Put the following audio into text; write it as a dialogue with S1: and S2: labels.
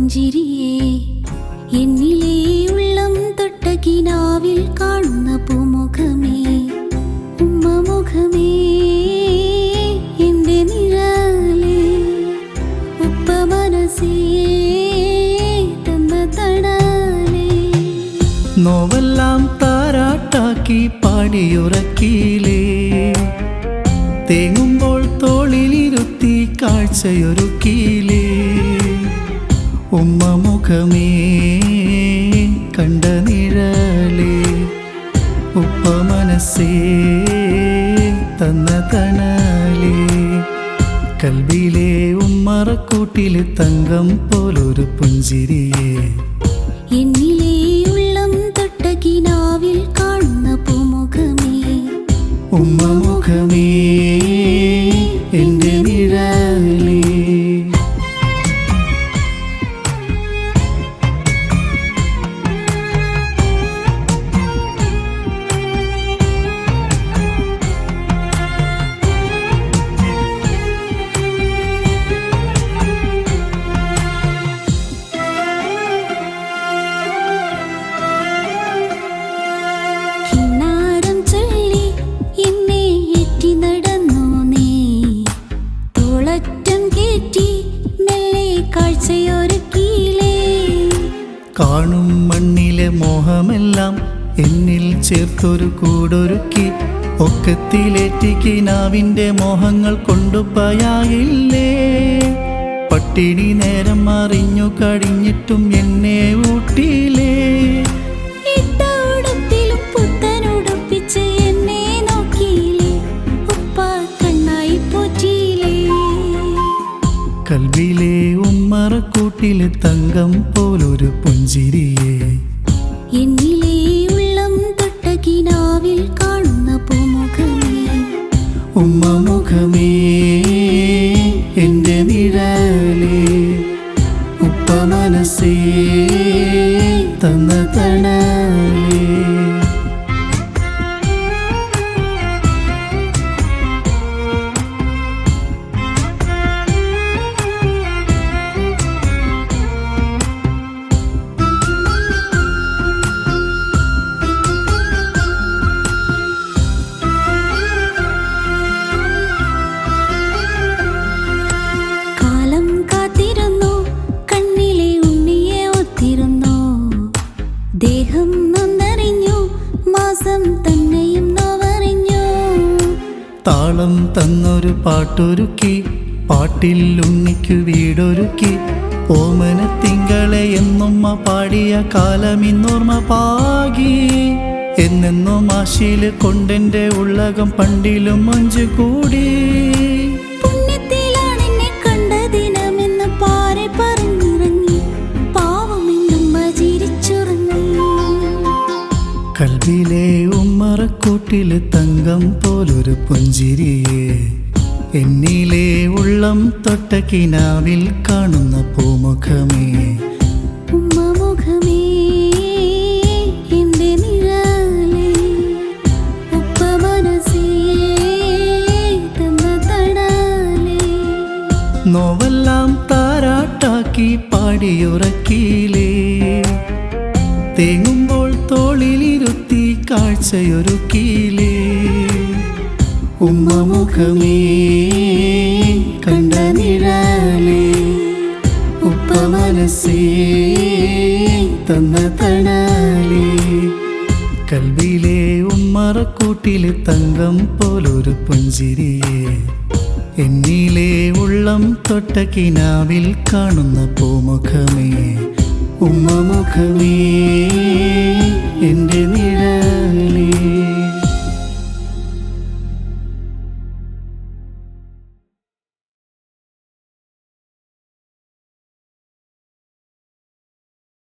S1: പുഞ്ചിരിയേ എന്നിലെ ഉള്ളം തൊട്ട കിനാവിൽ കാണുന്ന പൂമുഖമേ ഉമ്മ മുഖമേ എൻ്റെ നിഴലേ ഉപ്പ മനസ്സേ തന്ന തണലേ
S2: നോവെല്ലാം താരാട്ടാക്കി പാടിയുറക്കിയിലേ തേങ്ങുമ്പോൾ തോളിലിരുത്തി കാഴ്ചയൊരുക്കിയിലേ ഉമ്മ മുഖമേ കണ്ട നിഴലേ ഉപ്പ മനസ്സേ തന്ന തണലേ കൽബിലെ ഉമ്മറക്കൂട്ടിലെ തങ്കം പോലൊരു പുഞ്ചിരിയേ
S1: എന്നിലെ ഉള്ളം തൊട്ട കിനാവിൽ കാണുന്ന പൂമുഖമേ
S2: ഉമ്മ മുഖമേ എൻ്റെ നിഴലേ കാണും മണ്ണിലെ മോഹമെല്ലാം എന്നിൽ ചേർത്തൊരു കൂടൊരുക്കി ഒക്കത്തിലേറ്റി കിനാവിൻ്റെ മോഹങ്ങൾ കൊണ്ടുപോയായില്ലേ പട്ടിണി നേരം അറിഞ്ഞു കഴിഞ്ഞിട്ടും എന്നെ ഊട്ടിയില്ലേ കൽബിലെ ഉമ്മറക്കൂട്ടിലെ തങ്കം പോലൊരു പുഞ്ചിരിയേ
S1: എന്നിലെ ഉള്ളം തൊട്ട കിനാവിൽ കാണുന്ന പൂമുഖമേ
S2: ഉമ്മ മുഖമേ എൻ്റെ നിഴലേ ഉപ്പ മനസ്സേ തന്ന തണലേ
S1: ദേഹം നൊന്നറിഞ്ഞു മാസം തന്നെയും നോവറിഞ്ഞു
S2: താളം തന്നൊരു പാട്ടൊരുക്കി പാട്ടിൽ ഉണ്ണിക്കു വീടൊരുക്കി ഓമന തിങ്കളെ എന്നുമ്മ പാടിയ കാലമിന്നോർമ്മ പാകി എന്നെന്നും ആശയിൽ കൊണ്ടെൻ്റെ ഉള്ളകം പണ്ടിലും മൊഞ്ചു കൂടി കൽബിലെ ഉമ്മറക്കൂട്ടിലെ തങ്കം പോലൊരു പുഞ്ചിരിയേ എന്നിലെ ഉള്ളം തൊട്ട കിനാവിൽ കാണുന്ന പൂമുഖമേ
S1: ഉമ്മ മുഖമേ എൻ്റെ നിഴലേ ഉപ്പ മനസ്സേ തന്ന തണലേ
S2: നോവെല്ലാം താരാട്ടാക്കി പാടിയുറക്കിയില്ലേ തേങ്ങുമ്പോൾ തോളിലിരുത്തി കാഴ്ചയൊരുക്കിയില്ലേ ഉമ്മ മുഖമേ കണ്ട നിഴലേ ഉപ്പ മനസ്സേ തന്ന തണലേ കൽബിലെ ഉമ്മറക്കൂട്ടിലെ തങ്കം പോലൊരു പുഞ്ചിരിയേ എന്നിലെ ഉള്ളം തൊട്ട കിനാവിൽ കാണുന്ന പൂമുഖമേ ഉമ്മ മുഖമേ എൻ്റെ നിഴലേ